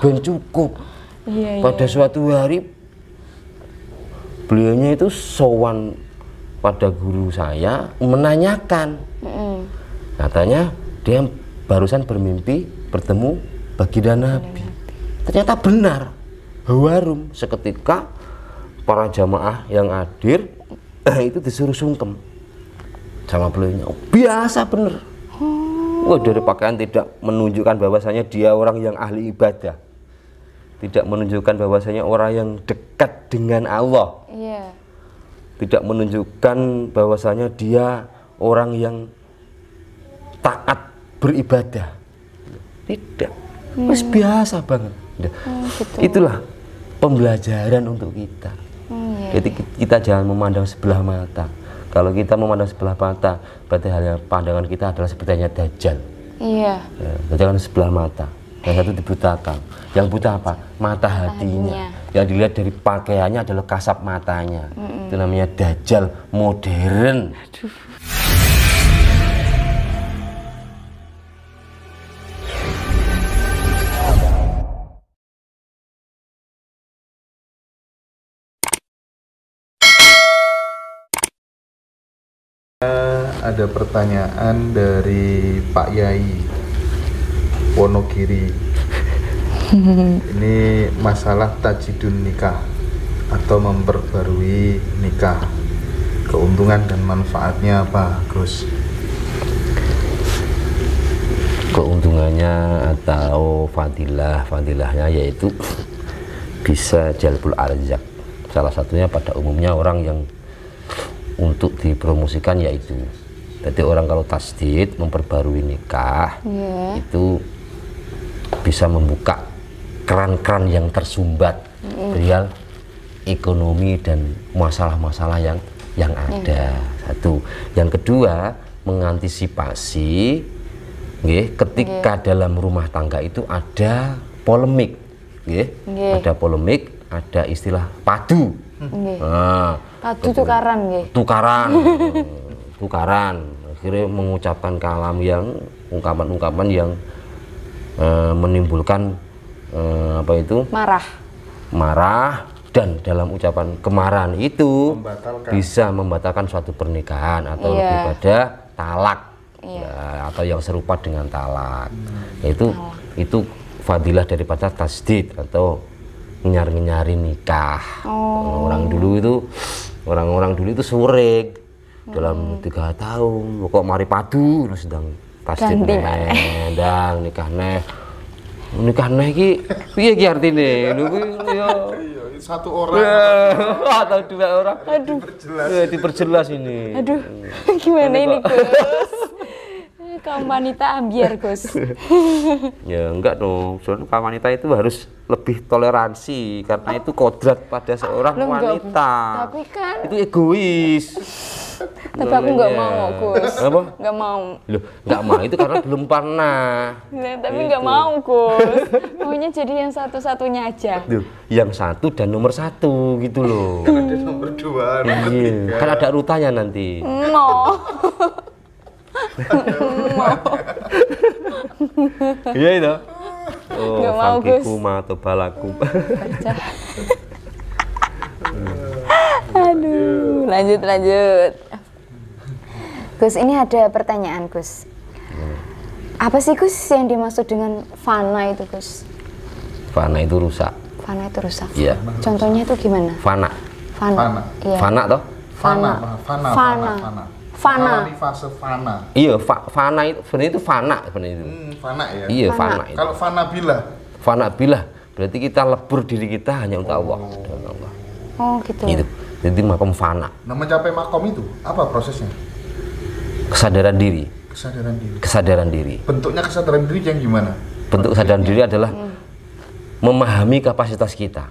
ben cukup. Iya, Pada suatu hari beliaunya itu sowan pada guru saya menanyakan, katanya dia barusan bermimpi bertemu baginda Nabi. Ternyata benar, hawarum. Seketika para jamaah yang hadir itu disuruh sungkem sama beliaunya. Biasa bener. Wah, dari pakaian tidak menunjukkan bahwasanya dia orang yang ahli ibadah, tidak menunjukkan bahwasanya orang yang dekat dengan Allah. Iya. Tidak menunjukkan bahwasanya dia orang yang taat beribadah. Tidak. Mas biasa banget. Gitu. Itulah pembelajaran untuk kita. Jadi kita jangan memandang sebelah mata. Kalau kita memandang sebelah mata, berarti hanya pandangan kita adalah sepertinya Dajjal. Iya. Jangan sebelah mata. Yang satu dibutakan. Yang buta apa? Mata hatinya. Yang dilihat dari pakaiannya adalah kasat matanya. Itu namanya Dajjal modern. Ada pertanyaan dari Pak Yai Wonogiri. Ini masalah tajidun nikah atau memperbarui nikah. Keuntungan dan manfaatnya apa, Gus? Keuntungannya atau fadilahnya yaitu bisa jalbul arzak. Salah satunya pada umumnya orang yang untuk dipromosikan yaitu, jadi orang kalau tasdid memperbarui nikah, itu bisa membuka keran-keran yang tersumbat perihal ekonomi dan masalah-masalah yang ada. Satu. Yang kedua, mengantisipasi ketika dalam rumah tangga itu ada polemik, ada polemik, ada istilah padu. Padu tukaran, tukaran. Akhirnya mengucapkan kalam yang ungkapan-ungkapan yang menimbulkan marah, dan dalam ucapan kemarahan itu bisa membatalkan suatu pernikahan atau lebih pada talak, atau yang serupa dengan talak. Itu fadilah daripada tasdid atau nyari nikah. Orang-orang dulu itu surik dalam 3 tahun kok mari padu sedang tasdid dan nikah iki piye iki artine lho ya satu orang atau 2 orang. Aduh, diperjelas ini. Aduh, gimana ini, Gus? Kaum wanita ambiar, Gus. Ya enggak dong, soalnya kaum wanita itu harus lebih toleransi karena itu kodrat pada seorang wanita. Tapi kan itu egois. Tapi aku nggak mau, Gus. Apa? Nggak mau. Loh, nggak mau itu karena belum pernah. Nah, tapi nggak mau, Gus. Maunya jadi yang satu-satunya aja. Duh, yang satu dan nomor 1 gitu loh. Ada nomor 2, nomor 3. Kan ada urutannya nanti. Mau. Iya itu. Nggak mau, Gus. Atau balaku. Aduh, lanjut. Gus, ini ada pertanyaan, Gus. Apa sih, Gus, yang dimaksud dengan fana itu, Gus? Fana itu rusak. Fana itu rusak. Iya. Contohnya itu gimana? Fana. Iya. Fana toh? Fana. Fana. Fase fana. Iya, fana itu sebenarnya itu fana sebenarnya itu. Fana ya. Iya, fana itu. Kalau fana bila? Fana bila berarti kita lebur diri kita hanya untuk Allah. Oh, gitu. Gitu. Jadi makom fana. Nah, mencapai makom itu apa prosesnya? Kesadaran diri. Kesadaran diri. Bentuknya kesadaran diri yang gimana? Bentuk kesadaran diri adalah memahami kapasitas kita.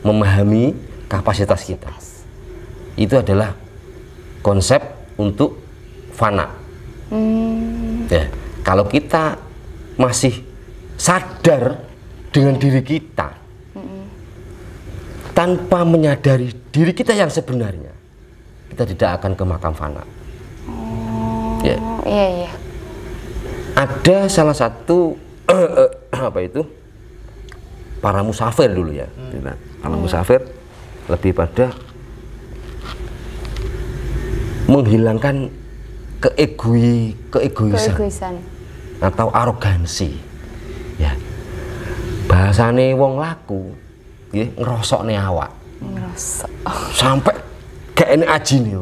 Memahami kapasitas kita. Itu adalah konsep untuk fana. Ya, kalau kita masih sadar dengan diri kita tanpa menyadari diri kita yang sebenarnya, kita tidak akan ke makam fana. Iya. Ada salah satu para musafir dulu ya. Para musafir lebih pada menghilangkan keegoisan atau arogansi. Ya. Bahasane wong laku, nggih ngrosokne awak. Ngerosok. Sampai gak enak ajine.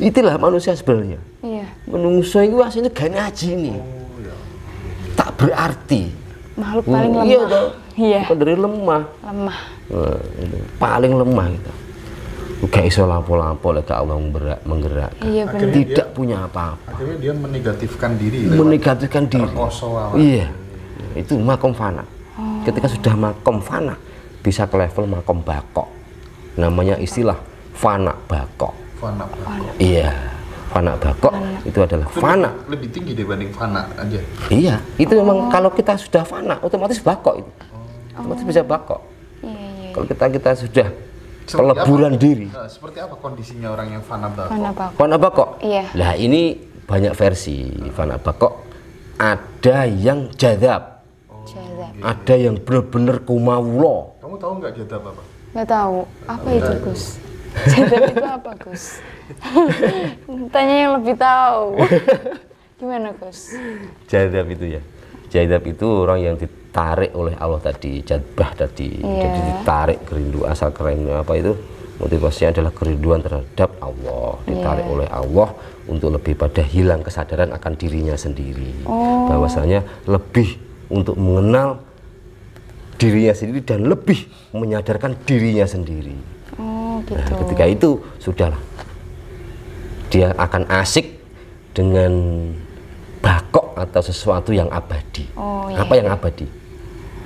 Itulah manusia sebenarnya. Iya. Menungso itu aslinya gak enak ajine. Tak berarti. Makhluk paling lemah. Iya toh. Iya. Bukan dari lemah. Lemah. Paling lemah gitu. Gak iso lampo-lampo lek Allah menggerak. Iya benar. Tidak punya apa-apa. Akhirnya dia menegatifkan diri. Menegatifkan diri. Terkosong. Iya. Itu makom fana. Ketika sudah makom fana, bisa ke level makom bakok. Namanya istilah fana bakok. Fana. Iya. Fana bakok itu adalah fana. Lebih tinggi dibanding fana aja. Iya, itu memang kalau kita sudah fana, otomatis bakok itu. Otomatis bisa bakok. Iya. Kalau kita sudah Seperti peleburan apa? diri. Seperti apa kondisinya orang yang fana bakok? Fana bakok. Fana bakok. Iya. Nah, ini banyak versi fana bakok. Ada yang jadab, Jadab. ada yang benar-benar kumawulo. Kamu tahu nggak jadab apa? Nggak tahu. Apa itu Gus? Jadab itu apa Gus? Tanya yang lebih tahu. Gimana Gus? Jadab itu ya. Jadab itu orang yang ditarik oleh Allah tadi, jadbah tadi. Iya. Jadi ditarik kerinduan, asal kerinduan apa itu? Motivasinya adalah kerinduan terhadap Allah, ditarik oleh Allah untuk lebih pada hilang kesadaran akan dirinya sendiri. Bahwasanya lebih untuk mengenal dirinya sendiri dan lebih menyadarkan dirinya sendiri. Oh gitu. Nah, ketika itu sudahlah, dia akan asik dengan bakok atau sesuatu yang abadi. Apa yang abadi?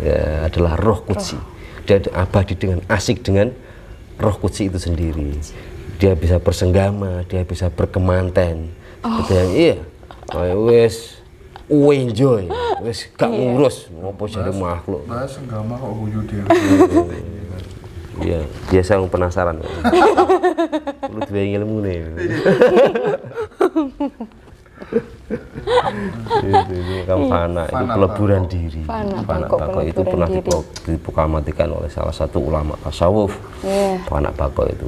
Ya, adalah roh kudsi. Dia abadi dengan asik dengan roh kudsi itu sendiri. Dia bisa bersenggama, dia bisa berkemanten. Iya, wes enjoy, wes gak ngurus ngopo jadi makhluk. Bahas senggama kok guyu dhewe. Iya, biasa aku penasaran. Lu duwe ilmu nih. Itu kan fana, itu peleburan diri. Fana Bakok itu pernah diproklamasikan oleh salah satu ulama tasawuf. Fana bakok itu,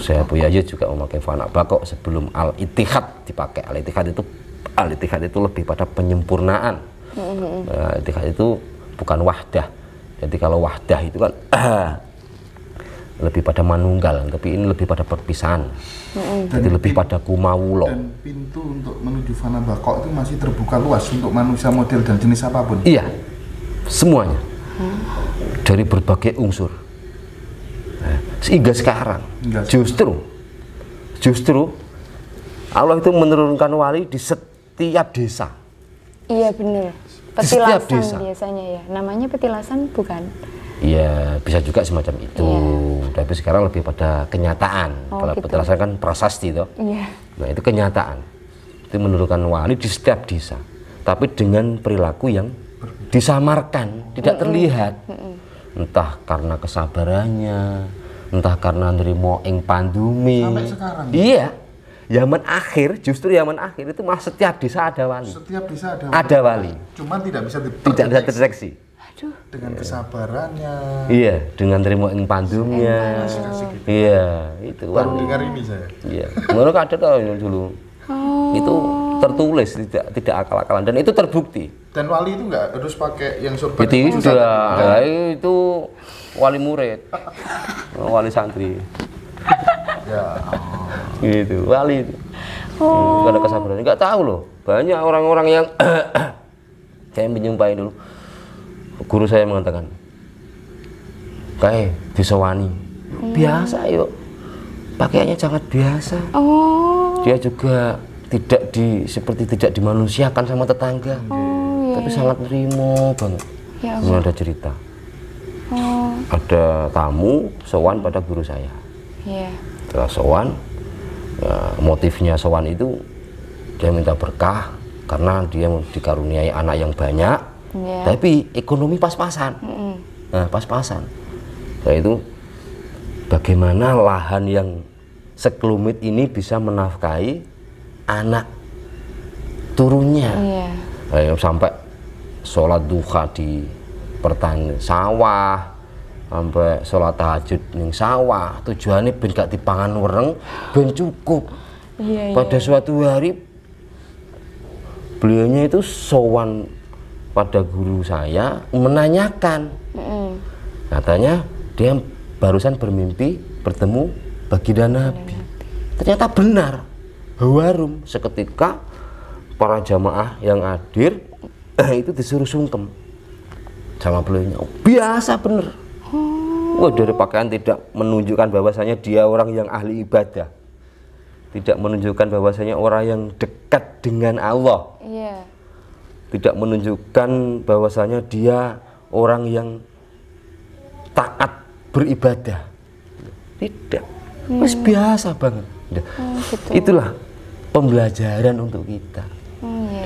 saya Buya juga memakai fana bakok sebelum al-ittihad dipakai. Al-ittihad itu lebih pada penyempurnaan. Al-ittihad itu bukan wahdah. Jadi kalau wahdah itu kan lebih pada manunggal, tapi ini lebih pada perpisahan. Jadi lebih pada kumawulo. Dan pintu untuk menuju fana bakok itu masih terbuka luas untuk manusia model dan jenis apapun. Iya, semuanya dari berbagai unsur. Nah, sehingga sekarang justru Allah itu menurunkan wali di setiap desa. Iya bener. Setiap Petilasan desa. biasanya ya. Namanya petilasan bukan? Iya, bisa juga semacam itu. Tapi sekarang lebih pada kenyataan. Kalau gitu. petilasan kan prasasti toh. Iya. Nah, itu kenyataan. Itu menurunkan wali di setiap desa. Tapi dengan perilaku yang disamarkan, tidak terlihat. Entah karena kesabarannya, entah karena nerimo ing pandumi. Sampai sekarang. Iya. Zaman akhir, justru zaman akhir itu mas setiap desa ada wali. Setiap desa Ada wali. Cuman tidak bisa Tidak bisa terdeteksi. dengan kesabarannya. Iya, dengan nerimo ing pandumnya. Iya, itu Baru wali. dengar ini saya. Iya, menurut ada tahu dulu. Itu tertulis, tidak akal-akalan dan itu terbukti. Dan wali itu nggak harus pakai yang surban. Tidak, itu wali murid, wali santri. Ya. Gitu, wali itu. Nggak ada kesabaran. Nggak tahu loh, banyak orang-orang yang saya menjumpai dulu. Guru saya mengatakan, kayak disewani, biasa yuk, pakaiannya sangat biasa. Dia juga seperti tidak dimanusiakan sama tetangga, tapi sangat nerimo banget. Ini ada cerita, ada tamu sowan pada guru saya. Setelah sowan, motifnya sowan itu dia minta berkah karena dia dikaruniai anak yang banyak. Tapi ekonomi pas-pasan. Nah, pas-pasan. Nah, itu bagaimana lahan yang sekelumit ini bisa menafkahi anak turunnya. Nah, sampai sholat duha di pertanian sawah, sampai sholat tahajud ning sawah, tujuannya ben gak dipangan wereng, ben cukup. Pada suatu hari beliaunya itu sowan pada guru saya menanyakan, katanya dia barusan bermimpi bertemu baginda Nabi. Ternyata benar, hawarum. Seketika para jamaah yang hadir itu disuruh sungkem sama beliaunya. Biasa bener. Wah, dari pakaian tidak menunjukkan bahwasanya dia orang yang ahli ibadah, tidak menunjukkan bahwasanya orang yang dekat dengan Allah, tidak menunjukkan bahwasanya dia orang yang taat beribadah, tidak. Terus biasa banget. Gitu. Itulah pembelajaran untuk kita.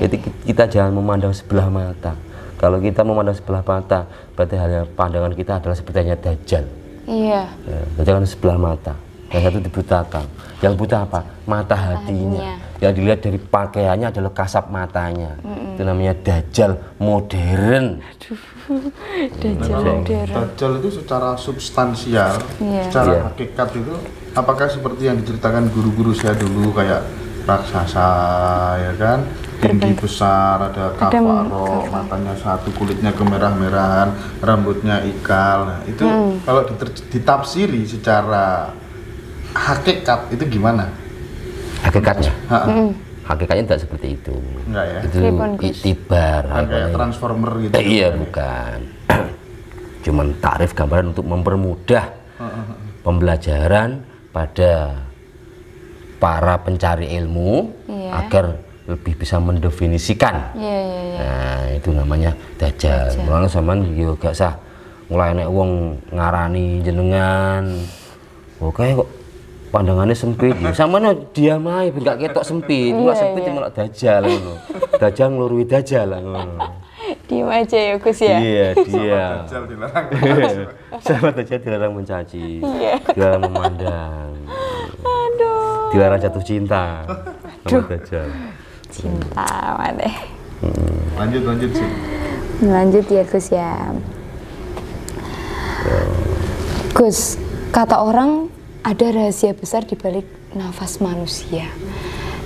Jadi kita jangan memandang sebelah mata. Kalau kita memandang sebelah mata, berarti hanya pandangan kita adalah seperti hanya dajjal. Iya. Jangan sebelah mata. Yang satu dibutakan. Yang buta apa? Mata hatinya. Yang dilihat dari pakaiannya adalah kasat matanya. Itu namanya dajjal modern. Dajjal modern. Dajjal itu secara substansial, secara hakikat itu apakah seperti yang diceritakan guru-guru saya dulu, kayak raksasa, ya kan, tinggi besar, ada kafaro, matanya satu, kulitnya kemerah-merahan, rambutnya ikal. Nah, itu kalau ditafsiri secara hakikat itu gimana? Hakikatnya? Hakikatnya tidak seperti itu. Enggak ya? Itu iktibar. Kayak transformer gitu. Iya, bukan. Cuman takrif gambaran untuk mempermudah pembelajaran pada para pencari ilmu agar lebih bisa mendefinisikan. Nah, itu namanya dajjal. Mulane sampean yo gak sah mulai nek wong ngarani jenengan. Kayak kok pandangannya sempit. Sampean diam ae ben gak ketok sempit. Ora sempit malah dajjal ngono. Dajjal nglurui dajjal ngono. Diam aja ya Gus ya. Iya, dia. Dajjal dilarang. Sama dajjal dilarang mencaci. Dilarang memandang. Dilarang jatuh cinta sama dajjal. Cinta mana? Lanjut sih. Lanjut ya Gus ya. Gus, kata orang ada rahasia besar di balik nafas manusia.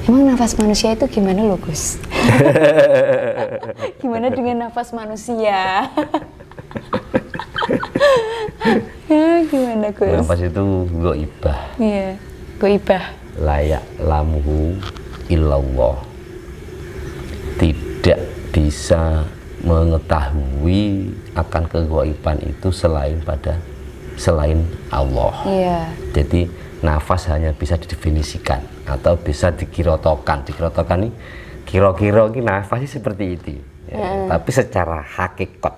Emang nafas manusia itu gimana loh Gus? Gimana dengan nafas manusia? Ya, gimana Gus? Nafas itu ghaibah. Iya, ghaibah. Layak lamuhu illallah. Tidak bisa mengetahui akan keghaiban itu selain Allah. Iya. Jadi nafas hanya bisa didefinisikan atau bisa dikirotokan. Dikirotokan ini kira-kira ini nafas seperti itu. Ya, tapi secara hakikat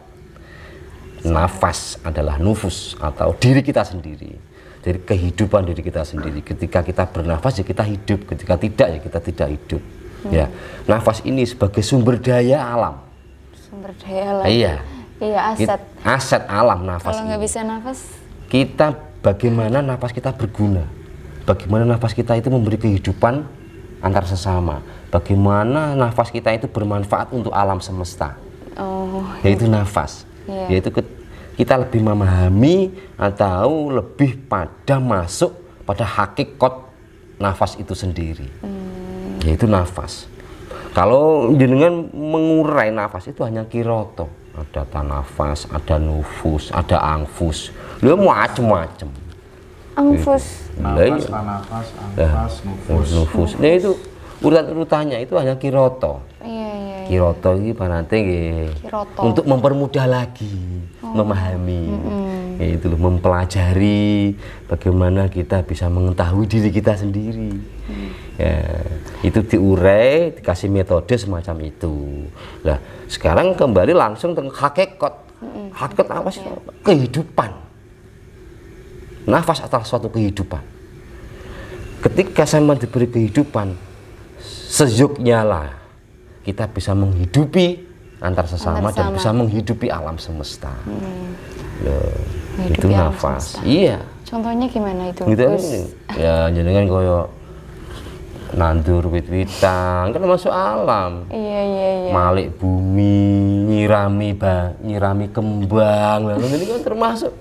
nafas adalah nufus atau diri kita sendiri. Jadi kehidupan diri kita sendiri. Ketika kita bernafas ya kita hidup, ketika tidak ya kita tidak hidup. Ya, nafas ini sebagai sumber daya alam. Sumber daya alam. Iya. Iya, aset. Aset alam nafas. Kalau nggak ini. bisa nafas, Kita bagaimana nafas kita berguna, bagaimana nafas kita itu memberi kehidupan antar sesama, bagaimana nafas kita itu bermanfaat untuk alam semesta, yaitu nafas, yaitu kita lebih memahami atau lebih pada masuk pada hakikat nafas itu sendiri, yaitu nafas. Kalau jenengan mengurai nafas itu hanya kiroto. Ada tanafas, ada nufus, ada angfus, lu macem-macem. angfus. Nafas, tanafas, angfas, nufus. Nah itu urutan-urutannya itu hanya kiroto. Iya. Kiroto ini panate untuk mempermudah lagi memahami, itu loh, mempelajari bagaimana kita bisa mengetahui diri kita sendiri. Ya, itu diurai, dikasih metode semacam itu. Nah, sekarang kembali langsung ke hakikat. Hakikat apa sih? Kehidupan. Nafas adalah suatu kehidupan. Ketika sama diberi kehidupan, sejuknya lah kita bisa menghidupi antar sesama dan bisa menghidupi alam semesta. Itu nafas. Iya. Contohnya gimana itu? Gitu ya jenengan koyo nandur wit-witan kan masuk alam. Iya. Malik bumi, nyirami kembang. Lalu ini kan termasuk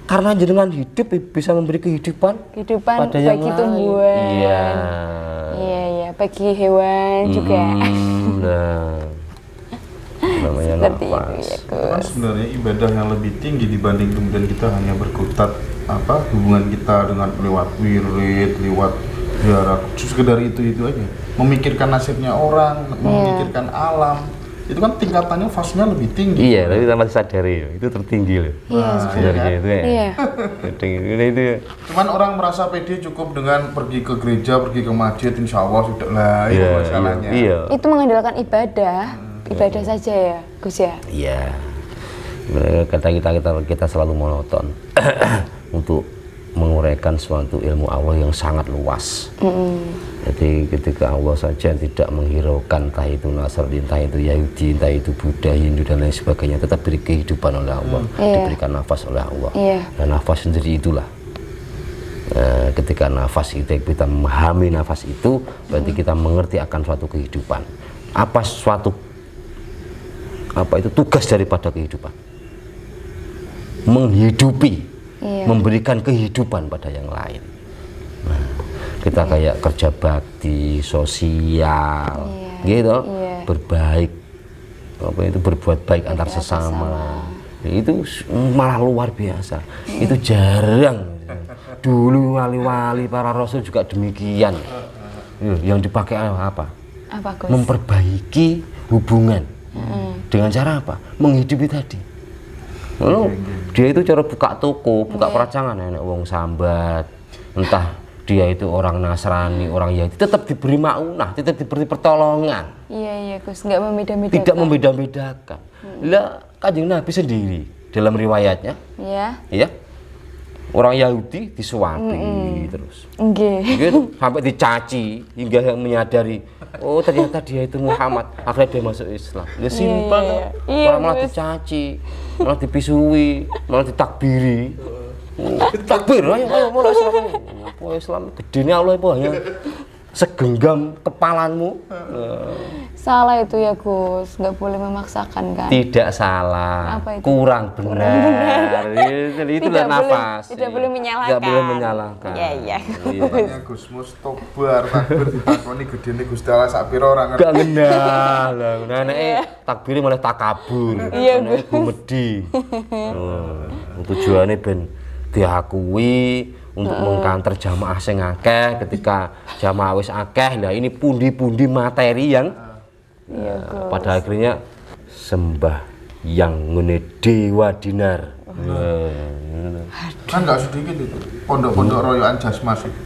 karena jenengan hidup bisa memberi kehidupan pada yang bagi lain. tumbuhan. Iya, bagi hewan juga. Nah, namanya Seperti nafas. itu ya, Itu kan sebenarnya ibadah yang lebih tinggi dibanding kemudian kita hanya berkutat hubungan kita dengan lewat wirid, lewat ziarah, sekedar itu aja. Memikirkan nasibnya orang, memikirkan alam. Itu kan tingkatannya fasenya lebih tinggi. Iya, tapi tanpa sadari itu tertinggi loh. Iya, Sebenarnya itu ya. Iya. Itu. Cuman orang merasa pede cukup dengan pergi ke gereja, pergi ke masjid, insya Allah sudah lah, itu masalahnya. Iya. Itu mengandalkan ibadah saja ya, Gus ya. Iya. Kata kita selalu monoton untuk menguraikan suatu ilmu Allah yang sangat luas. Jadi ketika Allah saja tidak menghiraukan entah itu Nasrani, entah itu Yahudi, entah itu Buddha, Hindu dan lain sebagainya, tetap diberi kehidupan oleh Allah, diberikan nafas oleh Allah. Dan nafas sendiri itulah. Ketika nafas itu kita memahami nafas itu, berarti kita mengerti akan suatu kehidupan. Apa itu tugas daripada kehidupan? Menghidupi, memberikan kehidupan pada yang lain. Nah, kita kayak kerja bakti, sosial, gitu, berbaik, berbuat baik antar sesama. Itu malah luar biasa. Itu jarang. Dulu wali-wali para rasul juga demikian. Yang dipakai apa? Gus? Memperbaiki hubungan. Dengan cara apa? Menghidupi tadi. Lalu dia itu cara buka toko, buka peracangan, enak wong sambat, entah dia itu orang Nasrani, orang Yahudi, tetap diberi maunah, tetap diberi pertolongan. Iya Gus, nggak membeda-bedakan. Tidak membeda-bedakan. Lah Kanjeng Nabi sendiri dalam riwayatnya, ya, orang Yahudi disuapi terus, gitu, sampai dicaci hingga menyadari, oh ternyata dia itu Muhammad, akhirnya dia masuk Islam. Dia simpel, orang malah dicaci, malah dipisui, malah ditakbiri. Takbir, ayo mulai Islam. Islam gedene Allah itu hanya segenggam kepalamu. Salah itu ya Gus, nggak boleh memaksakan kan? Tidak salah, apa itu? kurang benar. Jadi itulah nafas. Tidak boleh menyalahkan. Tidak boleh menyalahkan. Iya. Makanya Gus Mustobar takbir ditakoni gedene Gusti Allah sak pira ora ngerti. Gak ngendah lah. Nah, takbirnya malah takabur. Iya, gumedi. Tujuannya ben diakui untuk mengkanter jamaah sing akeh. Ketika jamaah wis akeh, nah ini pundi-pundi materi yang pada akhirnya sembah yang ngene dewa dinar. Kan nggak sedikit itu pondok-pondok royoan jasmas itu.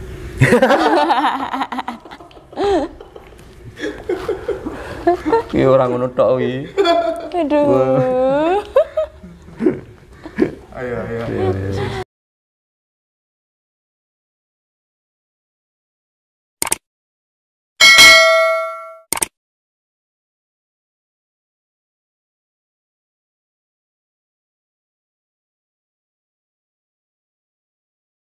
Ki ora ngono tok wi. Aduh. Ayo.